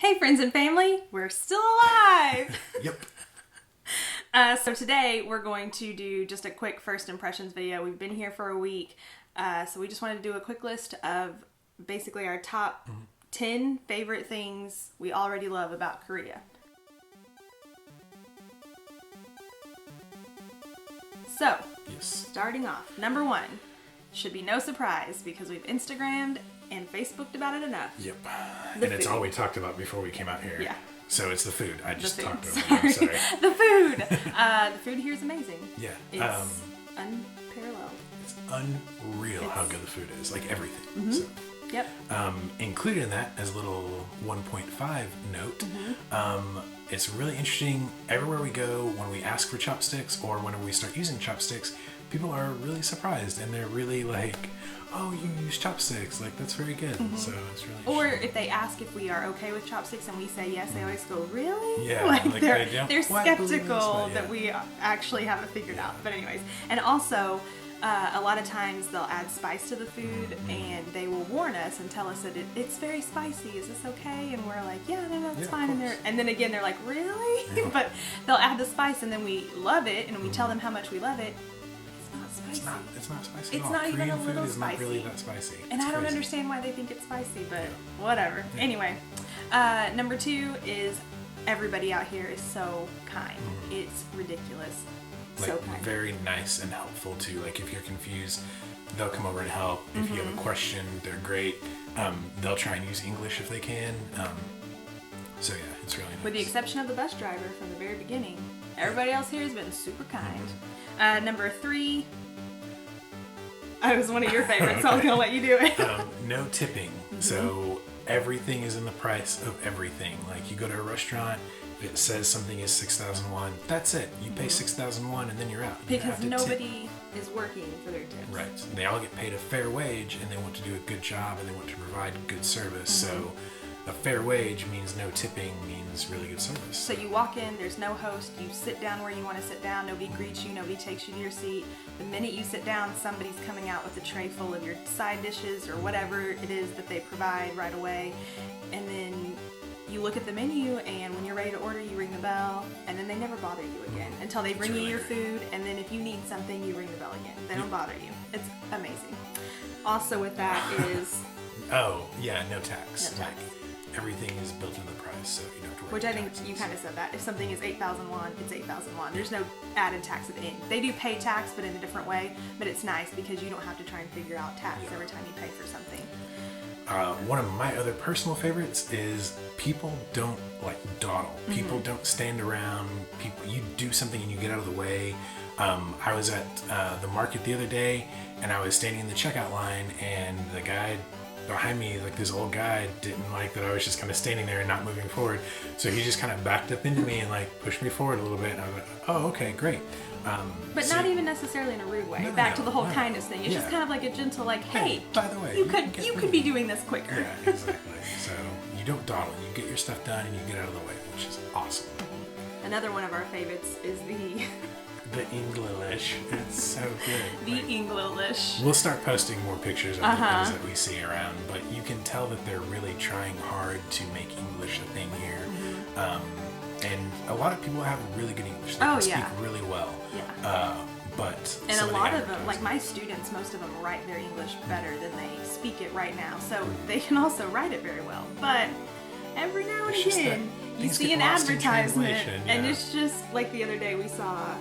Hey friends and family, we're still alive! Yep. So today we're going to do just a quick first impressions video. We've been here for a week, so we just wanted to do a quick list of basically our top 10 favorite things we already love about Korea. So, starting off, number one, should be no surprise because we've Instagrammed and Facebooked about it enough. Yep. And it's all we talked about before we came out here. Yeah. So it's the food. I just talked about it. Sorry. I'm sorry. The food! The food here is amazing. Yeah. It's unparalleled. It's unreal how good the food is. Like everything. Mm-hmm. So, yep. included in that as a little 1.5 note, it's really interesting. Everywhere we go, when we ask for chopsticks or whenever we start using chopsticks, people are really surprised and they're really like, oh, you use chopsticks, like that's very good. So it's really Or if they ask if we are okay with chopsticks and we say yes, they always go, really? Yeah, like they're they skeptical yeah. that we actually have it figured out. But anyways, and also a lot of times they'll add spice to the food and they will warn us and tell us that it's very spicy. Is this okay? And we're like, yeah, no, that's fine. And then again, they're like, really? Yeah. But they'll add the spice and then we love it and we tell them how much we love it. It's not spicy It's at all. not even Korean a little food is spicy. not really that spicy. And It's I don't crazy. understand why they think it's spicy, but whatever. Yeah. Anyway, number two is everybody out here is so kind. It's ridiculous. Like So kind. very nice and helpful too. Like if you're confused, they'll come over and help. If you have a question, they're great. They'll try and use English if they can. So yeah, it's really nice. With the exception of the bus driver from the very beginning, everybody else here has been super kind. Number three, it was one of your favorites, so I was going to let you do it. No tipping. So everything is in the price of everything. Like you go to a restaurant, if it says something is 6,000 won, that's it. You pay 6,000 won and then you're out. You Because have to tip. nobody is working for their tips. Right. They all get paid a fair wage and they want to do a good job and they want to provide good service. So a fair wage means no tipping means really good service. So you walk in, there's no host, you sit down where you want to sit down, nobody greets you, nobody takes you to your seat. The minute you sit down, somebody's coming out with a tray full of your side dishes or whatever it is that they provide right away. And then you look at the menu, and when you're ready to order, you ring the bell, and then they never bother you again until they bring you your food, and then if you need something, you ring the bell again. They don't bother you. It's amazing. Also with that is... Oh, yeah, no tax. No tax. Like, everything is built into the price, so you don't have to worry Which about I think taxes. you kind of said that. If something is 8,000 won, it's 8,000 won. There's no added tax at the end. They do pay tax, but in a different way. But it's nice because you don't have to try and figure out tax every time you pay for something. One of my other personal favorites is people don't like dawdle. People don't stand around. You do something and you get out of the way. I was at the market the other day and I was standing in the checkout line and the guy behind me, like this old guy, didn't like that I was just kind of standing there and not moving forward. So he just kind of backed up into me and like pushed me forward a little bit. And I was like, oh, okay, great. But not even necessarily in a rude way. Back to the whole kindness thing. It's just kind of like a gentle, like, hey, by the way, you could be doing this quicker. Yeah, exactly. So you don't dawdle. You get your stuff done and you get out of the way, which is awesome. Another one of our favorites is the English. It's so good. the English. We'll start posting more pictures of the things that we see around, but you can tell that they're really trying hard to make English a thing here. And a lot of people have really good English. They can speak really well. Yeah. But And a lot of them, like my students, most of them write their English better than they speak it right now. So they can also write it very well. But every now and again, you see an advertisement, and it's just like the other day we saw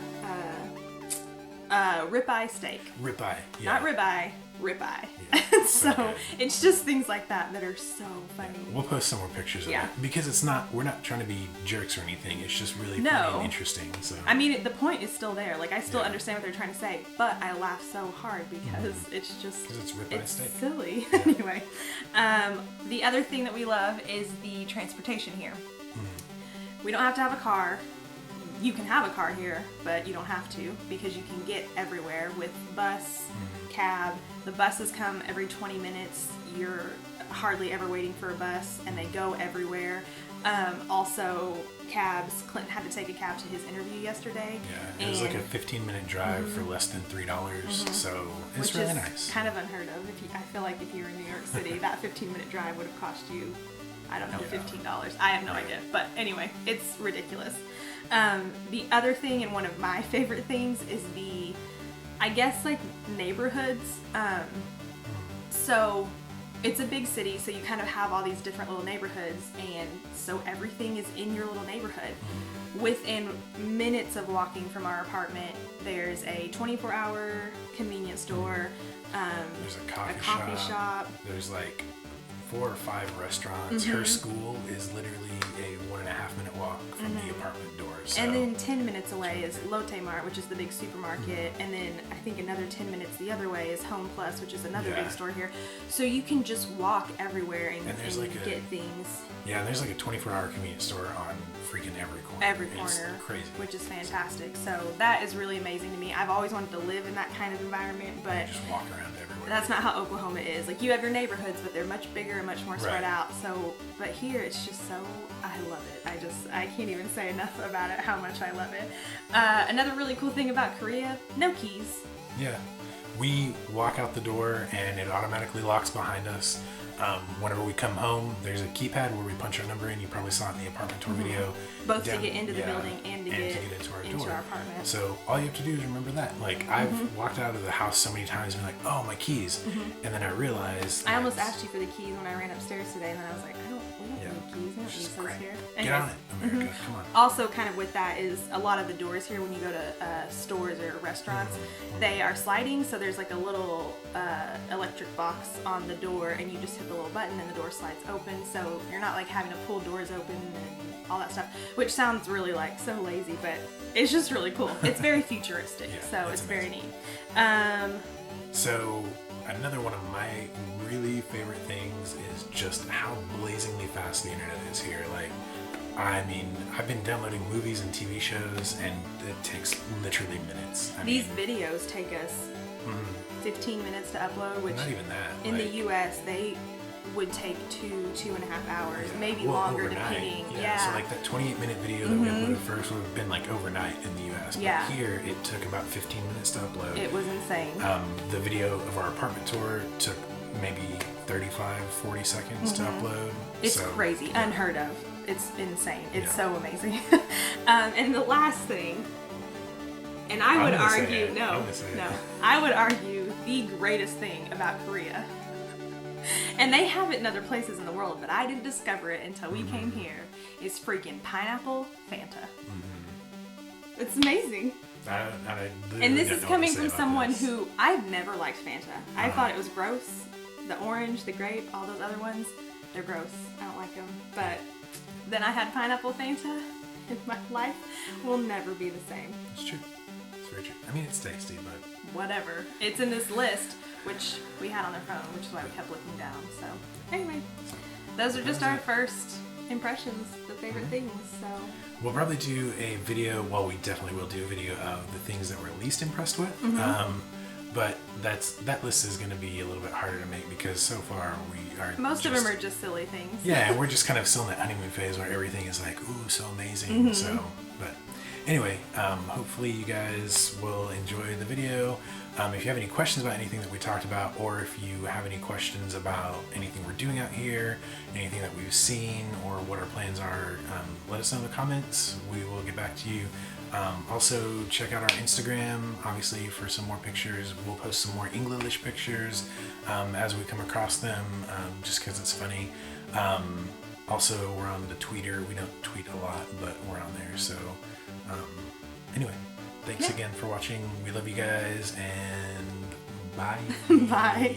ribeye steak. Ribeye, yeah. Not ribeye, ribeye. Yeah. So it's just things like that that are so funny. We'll post some more pictures of it because we're not trying to be jerks or anything. It's just really funny and interesting. So I mean, the point is still there. Like I still understand what they're trying to say, but I laugh so hard because it's just it's ribeye steak. Silly. Anyway, the other thing that we love is the transportation here. We don't have to have a car. You can have a car here, but you don't have to because you can get everywhere with bus, cab. The buses come every 20 minutes. You're hardly ever waiting for a bus, and they go everywhere. Also, cabs. Clinton had to take a cab to his interview yesterday. Yeah, it was like a 15-minute drive for less than $3, so it's really nice. Kind of unheard of. I feel like if you were in New York City, that 15-minute drive would have cost you I don't know, Yeah. $15. I have no idea. But anyway, it's ridiculous. The other thing, and one of my favorite things, is I guess, like, neighborhoods. So it's a big city, so you kind of have all these different little neighborhoods, and so everything is in your little neighborhood. Within minutes of walking from our apartment, there's a 24-hour convenience store. There's a coffee shop. There's like 4 or 5 restaurants. Her school is literally a 1.5 minute walk from the apartment door. So. And then 10 minutes away is Lotte Mart, which is the big supermarket. And then I think another 10 minutes the other way is Home Plus, which is another big store here. So you can just walk everywhere and get things. Yeah, and there's like a 24-hour convenience store on freaking every corner. It's crazy. Which is fantastic. So that is really amazing to me. I've always wanted to live in that kind of environment, but you just walk around everywhere. That's not how Oklahoma is. Like, you have your neighborhoods, but they're much bigger and much more spread out. So, but here it's just so, I love it. I can't even say enough about it, how much I love it. Another really cool thing about Korea, no keys. Yeah. We walk out the door and it automatically locks behind us. Whenever we come home, there's a keypad where we punch our number in. You probably saw it in the apartment tour video. Both to get into the building and to get into our apartment. So all you have to do is remember that. Like, I've walked out of the house so many times and been like, oh, my keys. And then I realized... I almost asked you for the keys when I ran upstairs today, and then I was like, we don't need keys. We don't use those here. Get on it, America. Come on. Also, kind of with that is a lot of the doors here, when you go to stores or restaurants, they are sliding. So there's like a little electric box on the door, and you just hit the little button and the door slides open. So you're not like having to pull doors open and all that stuff, which sounds really like so lazy, but it's just really cool. It's very futuristic, so it's very neat. So another one of my really favorite things is just how blazingly fast the internet is here. Like, I mean, I've been downloading movies and TV shows, and it takes literally minutes. These videos take us 15 minutes to upload, which not even that. In the US, they would take 2.5 hours, maybe longer, overnight. depending. So like that 28-minute video that we uploaded first would have been like overnight in the US. But here it took about 15 minutes to upload. It was insane. The video of our apartment tour took maybe 35-40 seconds to upload. It's crazy, unheard of. It's insane. It's so amazing. And the last thing, and I would argue, I would argue the greatest thing about Korea, and they have it in other places in the world, but I didn't discover it until we came here, is freaking pineapple Fanta. It's amazing. And this is coming from someone who, I've never liked Fanta. I thought it was gross. The orange, the grape, all those other ones, they're gross. I don't like them. But then I had pineapple Fanta, and my life will never be the same. It's true. It's very true. I mean, it's tasty, but... Whatever. It's in this list, which we had on our phone, which is why we kept looking down. So, anyway, those are just our first impressions, the favorite things, so... We'll probably do a video, well, we definitely will do a video of the things that we're least impressed with. But that list is going to be a little bit harder to make because so far we are most of them are just silly things. Yeah, and we're just kind of still in that honeymoon phase where everything is like, ooh, so amazing. So, but anyway, hopefully you guys will enjoy the video. If you have any questions about anything that we talked about, or if you have any questions about anything we're doing out here, anything that we've seen, or what our plans are, let us know in the comments. We will get back to you. Also, check out our Instagram, obviously, for some more pictures. We'll post some more English pictures as we come across them, just because it's funny. Also, we're on the Twitter. We don't tweet a lot, but we're on there. So, anyway, thanks again for watching. We love you guys, and bye. Bye.